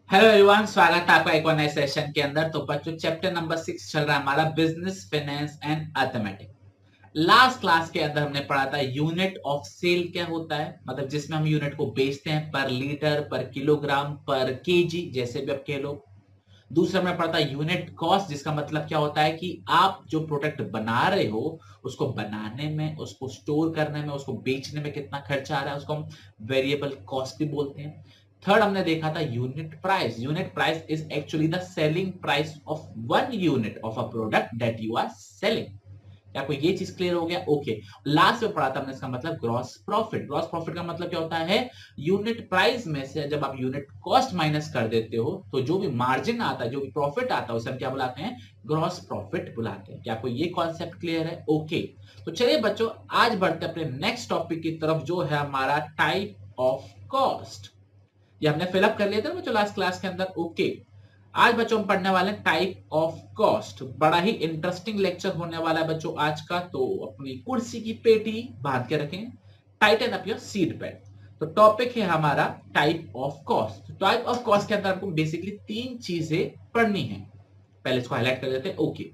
Hello everyone, स्वागत है आपका एक और नए सेशन के अंदर। तो बच्चों, चैप्टर नंबर 6 चल रहा है हमारा business finance and arithmetic. Last class के अंदर हमने पढ़ा था यूनिट ऑफ सेल क्या होता है, मतलब जिसमें हम यूनिट को बेचते हैं पर लीटर, पर किलोग्राम, पर केजी, जैसे भी आप कह लो। दूसरा हमने पढ़ा था यूनिट कॉस्ट, जिसका मतलब क्या होता है कि आप जो प्रोडक्ट बना रहे हो उसको बनाने में, उसको स्टोर करने में, उसको बेचने में कितना खर्चा आ रहा है, उसको हम वेरिएबल कॉस्ट भी बोलते हैं। थर्ड हमने देखा था unit price. Unit price is actually the selling price of one unit of a product that you are selling. क्या आपको ये चीज क्लियर हो गया? ओके। लास्ट में पढ़ा था हमने इसका मतलब ग्रॉस प्रॉफिट। ग्रॉस प्रॉफिट का मतलब क्या होता है? यूनिट प्राइस में से जब आप यूनिट कॉस्ट माइनस कर देते हो तो जो भी मार्जिन आता है, जो भी प्रॉफिट आता है, उसे हम क्या बुलाते हैं? ग्रॉस प्रॉफिट बुलाते हैं। क्या आपको ये कॉन्सेप्ट क्लियर है? ओके। तो चलिए बच्चों, आज बढ़ते हैं अपने नेक्स्ट टॉपिक की तरफ, जो है हमारा टाइप ऑफ कॉस्ट। ये हमने फिलअप कर लिया था बच्चों लास्ट क्लास के अंदर। ओके। आज बच्चों हम पढ़ने वाले हैं टाइप ऑफ कॉस्ट। बड़ा ही इंटरेस्टिंग लेक्चर होने वाला है बच्चों आज का, तो अपनी कुर्सी की पेटी बांध के रखें, Titan up your seat belt. तो टॉपिक है हमारा type of cost. Type of cost के अंदर आपको बेसिकली तीन चीजें पढ़नी है। पहले इसको हाईलाइट कर देते हैं। ओके,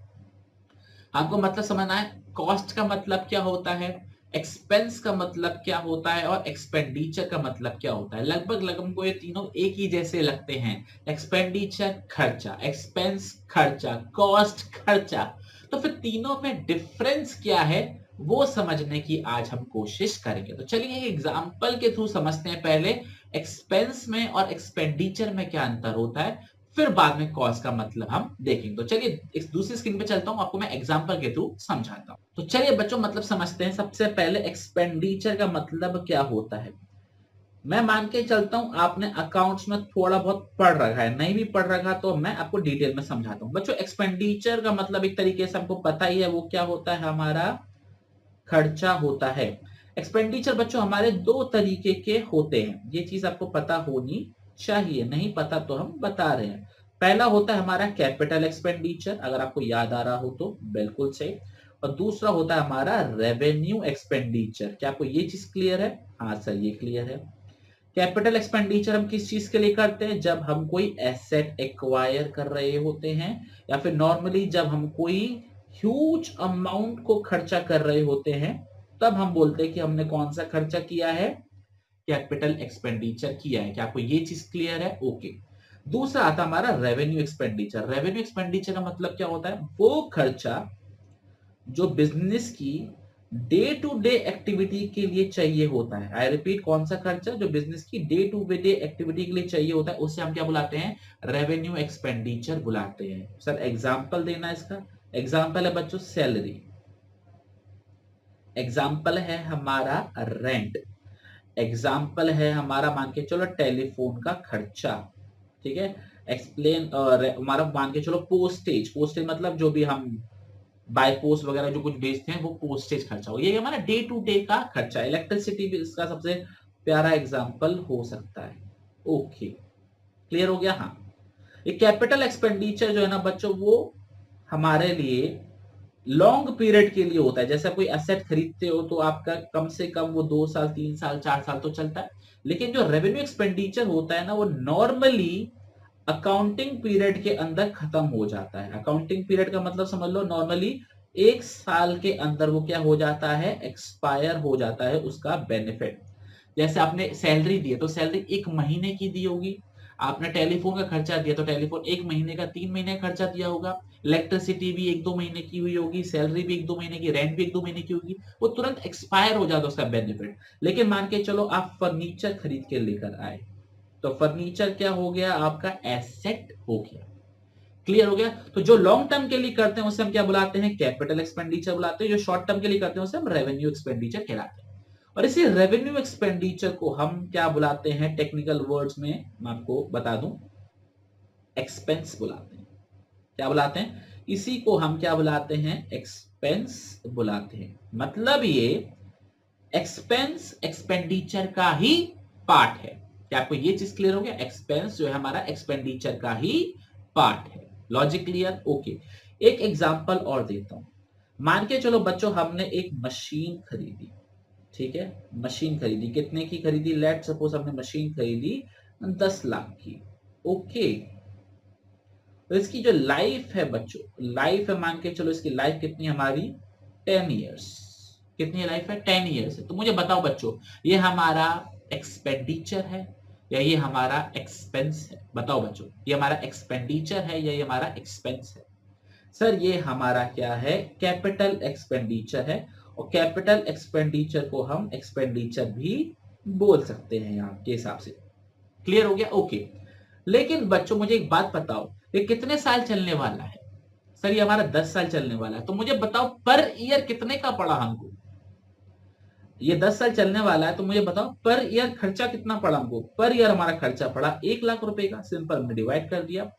आपको मतलब समझना है कॉस्ट का मतलब क्या होता है, एक्सपेंस का मतलब क्या होता है, और एक्सपेंडिचर का मतलब क्या होता है। लगभग लगभग हमको ये तीनों एक ही जैसे लगते हैं। एक्सपेंडिचर खर्चा, एक्सपेंस खर्चा, कॉस्ट खर्चा। तो फिर तीनों में डिफरेंस क्या है वो समझने की आज हम कोशिश करेंगे। तो चलिए एक एग्जांपल के थ्रू समझते हैं पहले एक्सपेंस में और एक्सपेंडिचर में क्या अंतर होता है, फिर बाद में कॉस्ट का मतलब हम देखेंगे। तो चलिए इस दूसरी स्क्रीन पे चलता हूं, आपको मैं एग्जांपल के थ्रू समझाता हूं। तो चलिए बच्चों मतलब समझते हैं। सबसे पहले एक्सपेंडिचर का मतलब क्या होता है। मैं मान के चलता हूं आपने अकाउंट्स में थोड़ा बहुत पढ़ रखा है, नहीं भी पढ़ रखा तो मैं आपको डिटेल में समझाता हूं। बच्चों एक्सपेंडिचर का मतलब एक तरीके से हमको पता ही है, वो क्या होता है? हमारा खर्चा होता है। एक्सपेंडिचर बच्चों हमारे दो तरीके के होते हैं, ये चीज आपको पता होनी चाहिए, नहीं पता तो हम बता रहे हैं। पहला होता है हमारा कैपिटल एक्सपेंडिचर, अगर आपको याद आ रहा हो तो बिल्कुल सही। और दूसरा होता है हमारा रेवेन्यू एक्सपेंडिचर। क्या आपको ये चीज क्लियर है? हाँ सर, ये क्लियर है। कैपिटल एक्सपेंडिचर हम किस चीज के लिए करते हैं? जब हम कोई एसेट एक्वायर कर रहे होते हैं, या फिर नॉर्मली जब हम कोई ह्यूज अमाउंट को खर्चा कर रहे होते हैं, तब हम बोलते हैं कि हमने कौन सा खर्चा किया है? कैपिटल एक्सपेंडिचर किया है। क्या आपको ये चीज क्लियर है? ओके। दूसरा आता हमारा रेवेन्यू एक्सपेंडिचर। रेवेन्यू एक्सपेंडिचर का मतलब क्या होता है? वो खर्चा जो बिजनेस की डे टू डे एक्टिविटी के लिए चाहिए होता है। आई रिपीट, कौन सा खर्चा जो बिजनेस की डे टू डे एक्टिविटी के लिए चाहिए होता है, उसे हम क्या बुलाते हैं? रेवेन्यू एक्सपेंडिचर बुलाते हैं। सर एग्जांपल देना इसका। एग्जांपल है बच्चों सैलरी, एग्जांपल है हमारा रेंट, एग्जाम्पल है हमारा मान के चलो टेलीफोन का खर्चा। ठीक है। एक्सप्लेन हमारा मान के चलो पोस्टेज। पोस्टेज मतलब जो भी हम बाय पोस्ट वगैरह जो कुछ भेजते हैं वो पोस्टेज खर्चा हो। ये हमारा डे टू डे का खर्चा। इलेक्ट्रिसिटी भी इसका सबसे प्यारा एग्जांपल हो सकता है। ओके, क्लियर हो गया? हाँ। ये कैपिटल एक्सपेंडिचर जो है ना बच्चों, वो हमारे लिए लॉन्ग पीरियड के लिए होता है। जैसे कोई एसेट खरीदते हो तो आपका कम से कम वो 2 साल, 3 साल, 4 साल तो चलता है। लेकिन जो रेवेन्यू एक्सपेंडिचर होता है ना, वो नॉर्मली अकाउंटिंग पीरियड के अंदर खत्म हो जाता है। अकाउंटिंग पीरियड का मतलब समझ लो नॉर्मली 1 साल के अंदर वो क्या हो जाता है? एक्सपायर हो जाता है उसका बेनिफिट। जैसे आपने सैलरी दी है तो सैलरी 1 महीने की दी होगी। आपने टेलीफोन का खर्चा दिया तो टेलीफोन 1 महीने का, 3 महीने का खर्चा दिया होगा। इलेक्ट्रिसिटी भी 1-2 महीने की हुई होगी, सैलरी भी 1-2 महीने की, रेंट भी 1-2 महीने की होगी। वो तुरंत एक्सपायर हो जाता है उसका बेनिफिट। लेकिन मान के चलो आप फर्नीचर खरीद के लेकर आए, तो फर्नीचर क्या हो गया? आपका एसेट हो गया। क्लियर हो गया? तो जो लॉन्ग टर्म के लिए करते हैं उसे हम क्या बुलाते हैं? कैपिटल एक्सपेंडिचर बुलाते हैं। जो शॉर्ट टर्म के लिए करते हैं उसे हम रेवेन्यू एक्सपेंडिचर कहलाते हैं। और इसी रेवेन्यू एक्सपेंडिचर को हम क्या बुलाते हैं? टेक्निकल वर्ड्स में मैं आपको बता दूं, एक्सपेंस बुलाते हैं। क्या बुलाते हैं? इसी को हम क्या बुलाते हैं? एक्सपेंस बुलाते हैं। मतलब ये एक्सपेंस एक्सपेंडिचर का ही पार्ट है। क्या आपको ये चीज क्लियर हो गया? एक्सपेंस जो है हमारा एक्सपेंडिचर का ही पार्ट है। Logic clear? ओके। एक एग्जांपल और देता हूं। मान के चलो बच्चों हमने एक मशीन खरीदी। ठीक है, मशीन खरीदी। कितने की खरीदी? लेट सपोज हमने मशीन खरीदी 10 लाख की। ओके। तो इसकी जो लाइफ है बच्चों, लाइफ है मान के चलो, इसकी लाइफ कितनी हमारी 10 ईयर्स। कितनी लाइफ है? 10 ईयर्स है। तो मुझे बताओ बच्चों, ये हमारा एक्सपेंडिचर है या ये हमारा एक्सपेंस है? बताओ बच्चों, ये हमारा एक्सपेंडिचर है या ये हमारा एक्सपेंस है? सर ये हमारा क्या है? कैपिटल एक्सपेंडिचर है। और कैपिटल एक्सपेंडिचर को हम एक्सपेंडिचर भी बोल सकते हैं यहाँ के हिसाब से। क्लियर हो गया? ओके। लेकिन बच्चों मुझे एक बात बताओ, ये कितने साल चलने वाला है? सर ये हमारा 10 साल चलने वाला है। तो मुझे बताओ पर ईयर कितने का पड़ा हमको? ये 10 साल चलने वाला है, तो मुझे बताओ पर ईयर खर्चा कितना पड़ा हमको? पर ईयर हमारा खर्चा पड़ा 1 लाख रुपए का। सिंपल में डिवाइड कर दिया,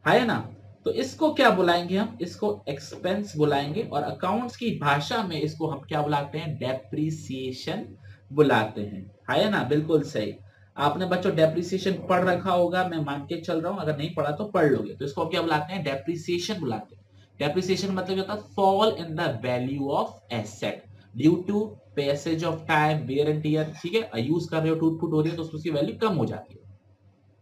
है ना? तो इसको क्या बुलाएंगे हम? इसको एक्सपेंस बुलाएंगे। और अकाउंट्स की भाषा में इसको हम क्या बुलाते हैं? डेप्रीसिएशन बुलाते हैं, है ना? बिल्कुल सही। आपने बच्चों डेप्रीसिएशन पढ़ रखा होगा, मैं मान के चल रहा हूं। अगर नहीं पढ़ा तो पढ़ लोगे। तो इसको क्या बुलाते हैं? डेप्रीसिएशन बुलाते हैं। डेप्रीसिएशन मतलब होता है fall in the value of asset due to passage of time, wear and tear. ठीक है, यूज कर रहे हो, टूट फूट हो रही है, तो उसकी वैल्यू कम हो जाती है।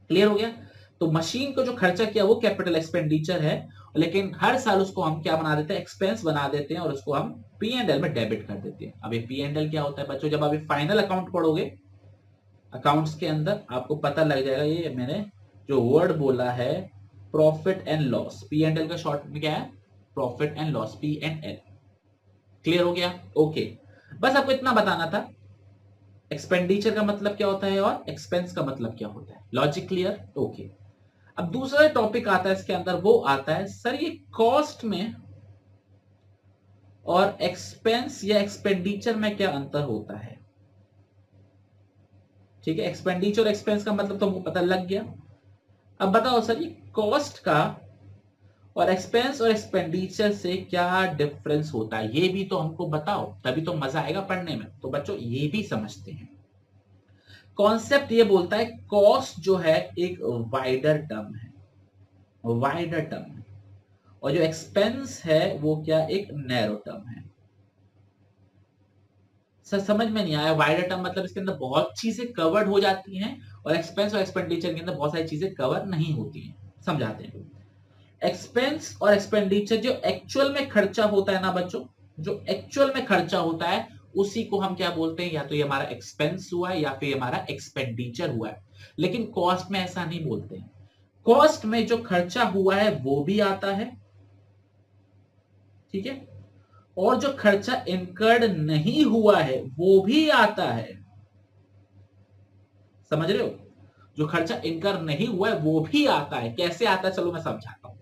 क्लियर हो गया? तो मशीन को जो खर्चा किया वो कैपिटल एक्सपेंडिचर है, लेकिन हर साल उसको हम क्या बना देते हैं? एक्सपेंस बना देते हैं, और उसको हम पी एंड एल में डेबिट कर देते हैं। अब ये पी एंड एल क्या होता है बच्चों? जब आप फाइनल अकाउंट पढ़ोगे, अकाउंट्स के अंदर आपको पता लग जाएगा। ये मैंने जो वर्ड बोला है profit and loss, P and L का शॉर्ट में क्या है? Profit and loss, P and L. Clear हो गया? ओके। बस आपको इतना बताना था, एक्सपेंडिचर का मतलब क्या होता है और एक्सपेंस का मतलब क्या होता है। Logic clear? ओके। अब दूसरा टॉपिक आता है इसके अंदर, वो आता है सर ये कॉस्ट में और एक्सपेंस या एक्सपेंडिचर में क्या अंतर होता है? ठीक है, एक्सपेंडिचर और एक्सपेंस का मतलब तो हमको पता लग गया। अब बताओ सर ये कॉस्ट का और एक्सपेंस और एक्सपेंडिचर से क्या डिफरेंस होता है? ये भी तो हमको बताओ, तभी तो मजा आएगा पढ़ने में। तो बच्चों ये भी समझते हैं। कॉन्सेप्ट ये बोलता है कॉस्ट जो है एक वाइडर टर्म है, वाइडर टर्म है, और जो एक्सपेंस है वो क्या? एक नैरो टर्म है। सर समझ में नहीं आया। वाइडर टर्म मतलब इसके अंदर बहुत चीजें कवर्ड हो जाती हैं, और एक्सपेंस और एक्सपेंडिचर के अंदर बहुत सारी चीजें कवर नहीं होती हैं। समझाते हैं। एक्सपेंस और एक्सपेंडिचर जो एक्चुअल में खर्चा होता है ना बच्चों, जो एक्चुअल में खर्चा होता है उसी को हम क्या बोलते हैं? या तो ये हमारा एक्सपेंस हुआ है या फिर हमारा एक्सपेंडिचर हुआ है। लेकिन कॉस्ट में ऐसा नहीं बोलते हैं। कॉस्ट में जो खर्चा हुआ है वो भी आता है, ठीक है, और जो खर्चा इनकर्ड नहीं हुआ है वो भी आता है। समझ रहे हो? जो खर्चा इनकर नहीं हुआ है वो भी आता है। कैसे आता है चलो मैं समझाता हूं।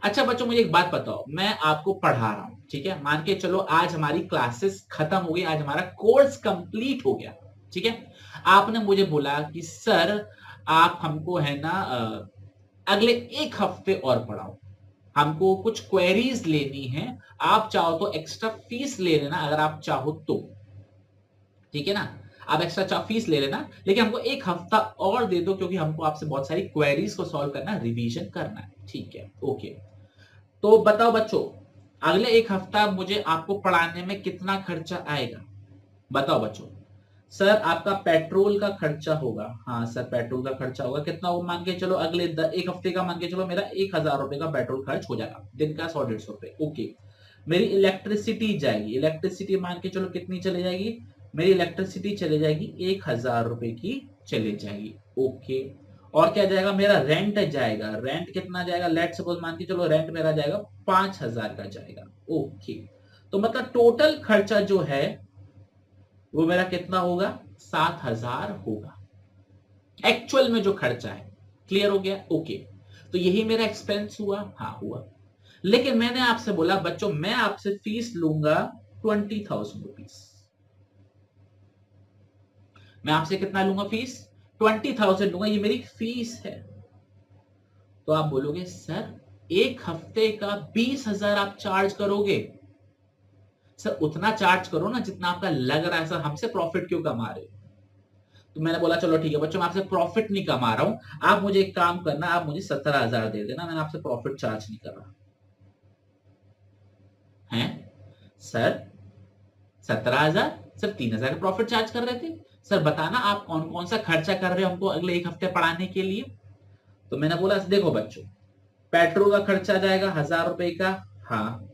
अच्छा बच्चों मुझे एक बात बताओ, मैं आपको पढ़ा रहा हूं, ठीक है, मान के चलो आज हमारी क्लासेस खत्म हो गई, आज हमारा कोर्स कंप्लीट हो गया, ठीक है। आपने मुझे बोला कि सर आप हमको है ना अगले 1 हफ्ते और पढ़ाओ, हमको कुछ क्वेरीज लेनी है। आप चाहो तो एक्स्ट्रा फीस ले लेना, अगर आप चाहो तो, ठीक है ना। आप एक्स्ट्रा फीस ले लेना, लेकिन हमको 1 हफ्ता और दे दो, क्योंकि हमको आपसे बहुत सारी क्वेरीज को सॉल्व करना, रिवीजन करना है, ठीक है। ओके, तो बताओ बच्चों अगले 1 हफ्ता मुझे आपको पढ़ाने में कितना खर्चा आएगा? बताओ बच्चों। सर आपका पेट्रोल का खर्चा होगा। हाँ सर पेट्रोल का खर्चा होगा, कितना वो मान के चलो अगले 1 हफ्ते का मान के चलो मेरा 1,000 रुपए का पेट्रोल खर्च हो जाएगा, दिन का 100-150 रुपए। ओके, मेरी इलेक्ट्रिसिटी जाएगी, इलेक्ट्रिसिटी मान के चलो कितनी चले जाएगी? मेरी इलेक्ट्रिसिटी चले जाएगी 1,000 रुपए की चले जाएगी। ओके, और क्या जाएगा? मेरा रेंट जाएगा। रेंट कितना जाएगा? लेट सपोज मान के चलो रेंट मेरा जाएगा 5,000 का जाएगा। ओके, तो मतलब टोटल खर्चा जो है वो मेरा कितना होगा? 7,000 होगा, एक्चुअल में जो खर्चा है। क्लियर हो गया? ओके, तो यही मेरा एक्सपेंस हुआ। हाँ हुआ, लेकिन मैंने आपसे बोला बच्चों मैं आपसे फीस लूंगा 20,000 रुपीज। मैं आपसे कितना लूंगा फीस? 20,000 लूंगा, ये मेरी फीस है। तो आप बोलोगे सर 1 हफ्ते का 20,000 आप चार्ज करोगे? सर उतना चार्ज करो ना जितना आपका लग रहा है। सर हमसे प्रॉफिट क्यों कमा रहे हो? तो मैंने बोला चलो ठीक है बच्चों, मैं आपसे प्रॉफिट नहीं कमा रहा हूं, आप मुझे एक काम करना, आप मुझे 17,000 दे देना, मैंने आपसे प्रॉफिट चार्ज नहीं कर रहा है। सर 17,000? सर 3,000 का प्रॉफिट चार्ज कर रहे थे। सर बताना आप कौन कौन सा खर्चा कर रहे हो हमको अगले 1 हफ्ते पढ़ाने के लिए? तो मैंने बोला देखो बच्चों, पेट्रोल का खर्चा जाएगा 1000 रुपए का, हाँ।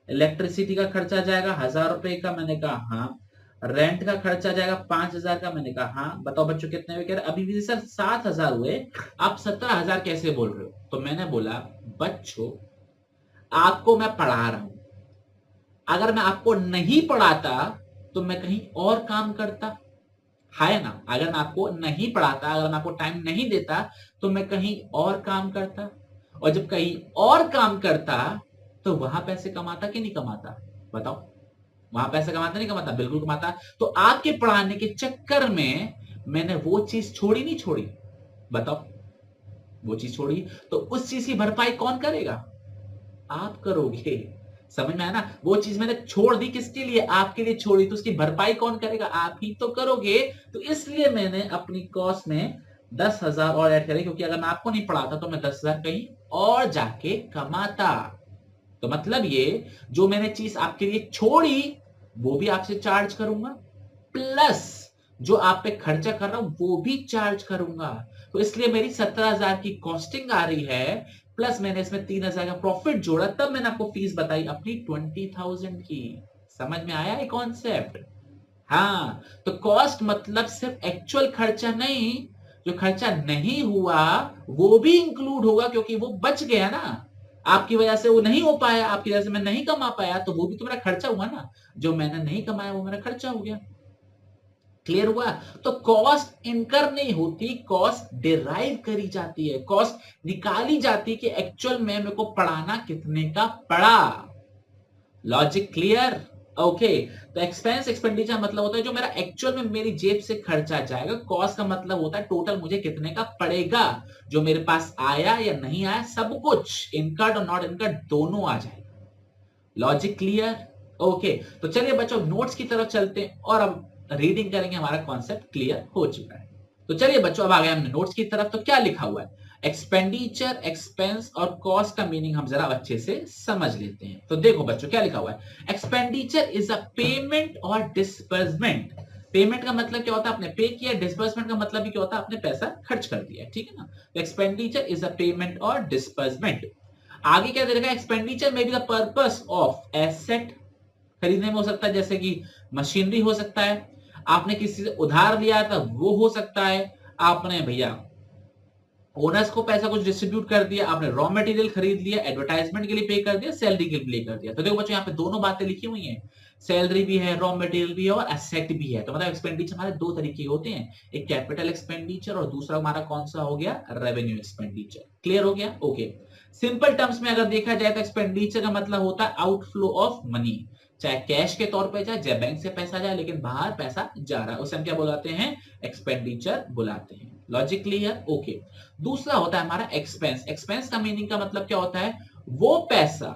इलेक्ट्रिसिटी का खर्चा जाएगा 1000 रुपए का, मैंने कहा हाँ। रेंट का खर्चा जाएगा 5000 का, मैंने कहा हाँ। बताओ बच्चों कितने हुए? कह रहे अभी भी सर 7000 हुए, आप 17000 कैसे बोल रहे हो? तो मैंने बोला बच्चों, आपको मैं पढ़ा रहा हूं, अगर मैं आपको नहीं पढ़ाता तो मैं कहीं और काम करता, है ना। अगर मैं आपको नहीं पढ़ाता, अगर मैं आपको टाइम नहीं देता तो मैं कहीं और काम करता, और जब कहीं और काम करता तो वहां पैसे कमाता कि नहीं कमाता? बताओ, वहां पैसे कमाता नहीं कमाता? बिल्कुल कमाता। तो आपके पढ़ाने के चक्कर में मैंने वो चीज छोड़ी नहीं छोड़ी? बताओ, वो चीज छोड़ी तो उस चीज की भरपाई कौन करेगा? आप करोगे। समझ में आया ना? वो चीज मैंने छोड़ दी, किसके लिए? आपके लिए छोड़ी, तो उसकी भरपाई कौन करेगा? आप ही तो करोगे। तो इसलिए मैंने अपनी कॉस्ट में 10,000 और ऐड करे, क्योंकि अगर मैं आपको नहीं पढ़ाता तो मैं 10,000 कहीं और जाके कमाता। तो मतलब ये, जो मैंने चीज आपके लिए छोड़ी वो भी आपसे चार्ज करूंगा, प्लस जो आप पे खर्चा कर रहा हूं वो भी चार्ज करूंगा। तो इसलिए मेरी 17,000 की कॉस्टिंग आ रही है, प्लस मैंने इसमें 3,000 का प्रॉफिट जोड़ा, तब मैंने आपको फीस बताई अपनी 20,000 की। समझ में आया ये कॉन्सेप्ट? हाँ। तो कॉस्ट मतलब सिर्फ एक्चुअल खर्चा नहीं, जो खर्चा नहीं हुआ वो भी इंक्लूड होगा, क्योंकि वो बच गया ना, आपकी वजह से वो नहीं हो पाया, आपकी वजह से मैं नहीं कमा पाया, तो वो भी तो मेरा खर्चा हुआ ना। जो मैंने नहीं कमाया वो मेरा खर्चा हो गया। क्लियर हुआ? तो कॉस्ट इनकर नहीं होती, कॉस्ट डिराइव करी जाती है, कॉस्ट निकाली जाती है कि एक्चुअल में मेरे को पढ़ाना कितने का पड़ा। Logic clear? ओके। तो एक्सपेंस एक्सपेंडिचर मतलब होता है जो मेरा एक्चुअल में मेरी जेब से खर्चा जाएगा, कॉस्ट का मतलब होता है टोटल मुझे कितने का पड़ेगा, जो मेरे पास आया या नहीं आया, सब कुछ इनकर्ड और नॉट इनकर्ड दोनों आ जाएगा। Logic clear? ओके। तो चलिए बच्चों नोट्स की तरफ चलते हैं और अब रीडिंग करेंगे, हमारा कॉन्सेप्ट क्लियर हो चुका है। तो चलिए बच्चों अब आ गए हमने नोट्स की तरफ। तो क्या लिखा हुआ है? एक्सपेंडिचर, एक्सपेंस और कॉस्ट का मीनिंग हम जरा अच्छे से समझ लेते हैं। तो देखो बच्चों क्या लिखा हुआ है। एक्सपेंडिचर इज अ पेमेंट और डिस्बर्समेंट। पेमेंट का मतलब क्या होता है? आपने पे किया। डिस्बर्समेंट का मतलब भी क्या होता है? आपने पैसा खर्च कर दिया। ठीक है ना? तो एक्सपेंडिचर इज अ पेमेंट और डिस्बर्समेंट। आगे क्या दे रखा है? एक्सपेंडिचर में be the purpose of asset, खरीदने में हो सकता है, जैसे कि मशीनरी हो सकता है, आपने किसी से उधार लिया था वो हो सकता है, आपने भैया ओनर्स को पैसा कुछ डिस्ट्रीब्यूट कर दिया, आपने रॉ मटेरियल खरीद लिया, एडवर्टाइजमेंट के लिए पे कर दिया, सैलरी के लिए पे कर दिया। तो देखो बच्चों यहाँ पे दोनों बातें लिखी हुई हैं, सैलरी भी है, रॉ मटेरियल भी है और एसेट भी है। तो मतलब एक्सपेंडिचर हमारे दो तरीके के होते हैं, एक कैपिटल एक्सपेंडिचर और दूसरा हमारा कौन सा हो गया? Revenue expenditure. क्लियर हो गया? ओके। सिंपल टर्म्स में अगर देखा जाए तो एक्सपेंडिचर का मतलब होता है आउटफ्लो ऑफ मनी, चाहे कैश के तौर पे जाए, चाहे बैंक से पैसा जाए, लेकिन बाहर पैसा जा रहा है, उसे हम क्या बुलाते हैं? एक्सपेंडिचर बुलाते हैं। Logic clear? ओके। दूसरा होता है हमारा एक्सपेंस। एक्सपेंस का मीनिंग का मतलब क्या होता है? वो पैसा,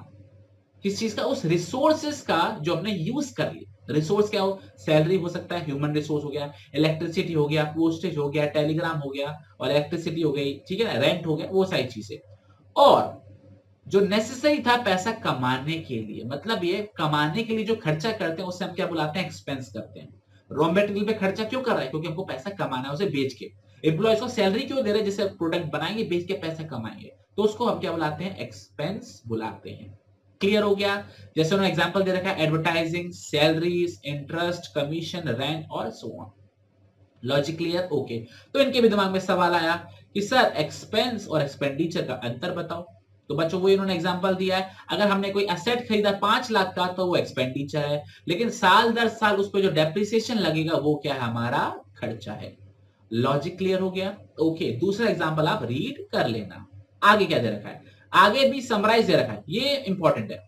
किस चीज का? उस रिसोर्सेस का जो हमने यूज कर लिया। रिसोर्स क्या हो? सैलरी हो सकता है, ह्यूमन रिसोर्स हो गया, इलेक्ट्रिसिटी हो गया, पोस्टेज हो गया, टेलीग्राम हो गया और इलेक्ट्रिसिटी हो गई, ठीक है ना, रेंट हो गया, वो सारी चीजें। और जो नेसेसरी था पैसा कमाने के लिए, मतलब ये कमाने के लिए जो खर्चा करते हैं उसे हम क्या बुलाते हैं? एक्सपेंस करते हैं। रॉ मटेरियल पे खर्चा क्यों कर रहा है? क्योंकि हमको पैसा कमाना है उसे बेच के। एम्प्लॉयज को सैलरी क्यों दे रहे हैं? जिससे प्रोडक्ट बनाएंगे, बेच के पैसा कमाएंगे, तो उसको हम क्या बुलाते हैं? एक्सपेंस बुलाते हैं। क्लियर हो गया? जैसे उन्होंने एग्जांपल दे रखा है, advertising, salaries, interest, commission, rent और so on. Logic clear? Okay. तो इनके भी दिमाग में सवाल आया कि सर एक्सपेंस और एक्सपेंडिचर का अंतर बताओ। तो बच्चों वो इन्होंने एग्जांपल दिया है, अगर हमने कोई एसेट खरीदा 5 लाख का तो वो एक्सपेंडिचर है, लेकिन साल दर साल उस पर जो डेप्रिसिएशन लगेगा वो क्या है? हमारा खर्चा है। लॉजिक क्लियर हो गया? ओके। दूसरा एग्जांपल आप रीड कर लेना। आगे क्या दे रखा है? आगे भी समराइज दे रखा है, ये इंपॉर्टेंट है।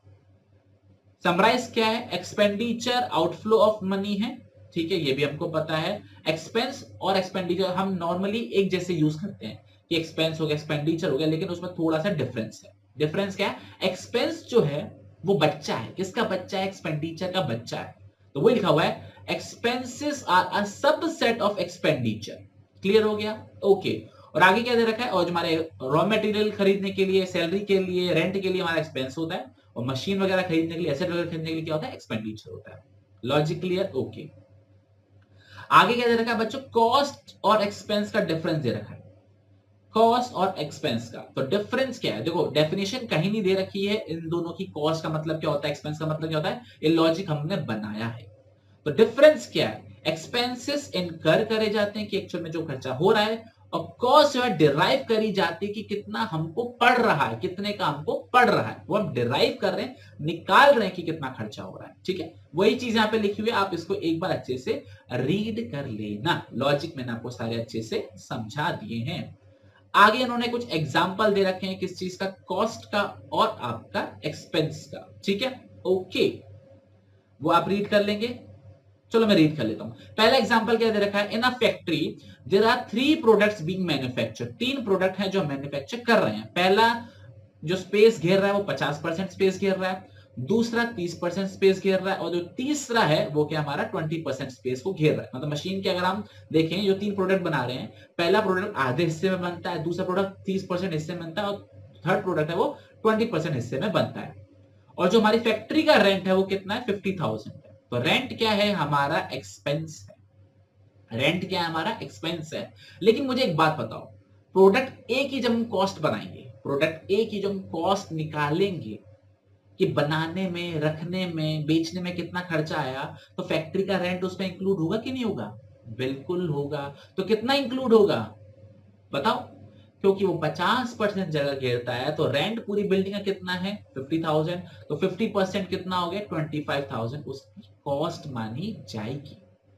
समराइज क्या है? एक्सपेंडिचर आउटफ्लो ऑफ मनी है, ठीक है, ये भी हमको पता है। एक्सपेंस और एक्सपेंडिचर हम नॉर्मली एक जैसे यूज करते हैं कि एक्सपेंस हो गया, एक्सपेंडिचर हो गया, लेकिन उसमें थोड़ा सा डिफरेंस है। डिफरेंस क्या है? एक्सपेंस जो है वो बच्चा है। किसका बच्चा है? एक्सपेंडिचर का बच्चा है। तो वो लिखा हुआ है expenses are a subset of expenditure. Clear हो गया? ओके। और आगे क्या दे रखा है? और हमारे रॉ मटेरियल खरीदने के लिए, सैलरी के लिए, रेंट के लिए हमारा एक्सपेंस होता है, और मशीन वगैरह खरीदने के लिए, एसेट वगैरह खरीदने के लिए क्या होता है? एक्सपेंडिचर होता है। Logic clear? ओके। आगे क्या दे रखा है बच्चों? कॉस्ट और एक्सपेंस का डिफरेंस दे रखा है। कॉस्ट और एक्सपेंस का। तो डिफरेंस क्या है, देखो डेफिनेशन कहीं नहीं दे रखी है इन दोनों की। कॉस्ट का मतलब क्या होता है, एक्सपेंस का मतलब क्या होता है, ये लॉजिक हमने बनाया है। तो डिफरेंस क्या है, एक्सपेंसेस इनकर करे जाते हैं कि एक्चुअल में जो खर्चा हो रहा है, और कॉस्ट जो है डिराइव करी जाती है कि कितना हमको पड़ रहा है, कितने का हमको पड़ रहा है, वो हम डिराइव कर रहे हैं, निकाल रहे हैं कि कितना खर्चा हो रहा है। ठीक है, वही चीज यहां पे लिखी हुई है, आप इसको एक बार अच्छे से रीड कर लेना। लॉजिक मैंने आपको सारे अच्छे से समझा दिए हैं। आगे इन्होंने कुछ एग्जाम्पल दे रखे हैं किस चीज का, कॉस्ट का और आपका एक्सपेंस का। ठीक है, ओके, वो आप रीड कर लेंगे। चलो मैं रीड कर लेता हूं। पहला एग्जांपल क्या दे रखा है, in a factory there are 3 products being manufacture. 3 product हैं जो मैन्युफैक्चर कर रहे हैं। पहला जो स्पेस घेर रहा है वो 50% स्पेस घेर रहा है, दूसरा 30% स्पेस घेर रहा है, और जो तीसरा है वो क्या हमारा 20% स्पेस को घेर रहा है। मतलब मशीन के अगर हम देखें, जो 3 प्रोडक्ट बना रहे हैं, पहला प्रोडक्ट आधे हिस्से में बनता है, दूसरा प्रोडक्ट 30% हिस्से में बनता है, और थर्ड प्रोडक्ट है वो 20% हिस्से में बनता है। और जो हमारी फैक्ट्री का रेंट है वो कितना है, 50,000 है। तो रेंट क्या है, हमारा एक्सपेंस है। रेंट क्या है, हमारा एक्सपेंस है। लेकिन मुझे एक बात बताओ, प्रोडक्ट ए की जब हम कॉस्ट बनाएंगे, प्रोडक्ट ए की जब हम कॉस्ट निकालेंगे कि बनाने में, रखने में, बेचने में कितना खर्चा आया, तो फैक्ट्री का रेंट उसमें इंक्लूड होगा कि नहीं होगा, बिल्कुल होगा। तो कितना इंक्लूड होगा बताओ, क्योंकि वो 50% जगह घेरता है, तो रेंट पूरी बिल्डिंग का कितना है 50,000, तो 50% कितना हो गया 25,000, उसकी कॉस्ट मानी जाएगी।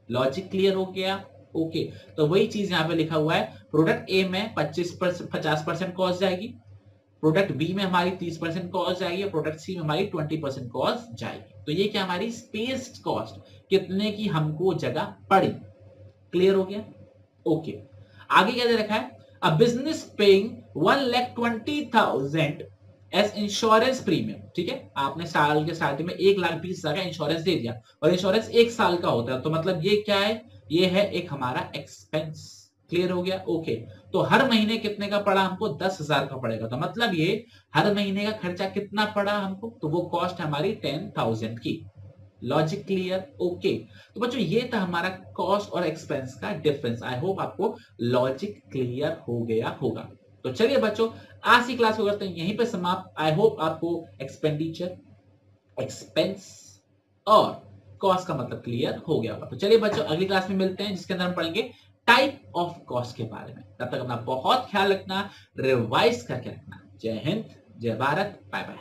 लॉजिक क्लियर हो गया, ओके। तो वही चीज यहां पे लिखा हुआ है, प्रोडक्ट ए में 50% कॉस्ट जाएगी, प्रोडक्ट बी में हमारी 30% कॉस्ट जाएगी, और प्रोडक्ट सी में हमारी 20% कॉस्ट जाएगी। तो ये क्या हमारी स्पेस कॉस्ट, कितने की हमको जगह पड़ी। क्लियर हो गया, ओके। आगे क्या दे रखा है, a business paying 1,20,000 as insurance premium. ठीक है, आपने साल के स्टार्टिंग में 1,20,000 का इंश्योरेंस दे दिया, और इंश्योरेंस 1 साल का होता है, तो मतलब ये क्या है, ये है एक हमारा एक्सपेंस। क्लियर हो गया, ओके। तो हर महीने कितने का पड़ा हमको, 10,000 का पड़ेगा। तो मतलब ये हर महीने का खर्चा कितना पड़ा हमको, तो वो कॉस्ट हमारी 10,000 की। Logic clear, okay. तो बच्चों ये था हमारा कॉस्ट और एक्सपेंस का डिफरेंस। आई होप आपको लॉजिक क्लियर हो गया होगा। तो चलिए बच्चों, आज की क्लास को करते हैं यहीं पे समाप्त। आई होप आपको एक्सपेंडिचर, एक्सपेंस और कॉस्ट का मतलब क्लियर हो गया होगा। तो चलिए बच्चों, अगली क्लास में मिलते हैं, जिसके अंदर हम पढ़ेंगे टाइप ऑफ कॉस्ट के बारे में। तब तक अपना बहुत ख्याल रखना, रिवाइज करके रखना। जय हिंद, जय भारत, बाय बाय।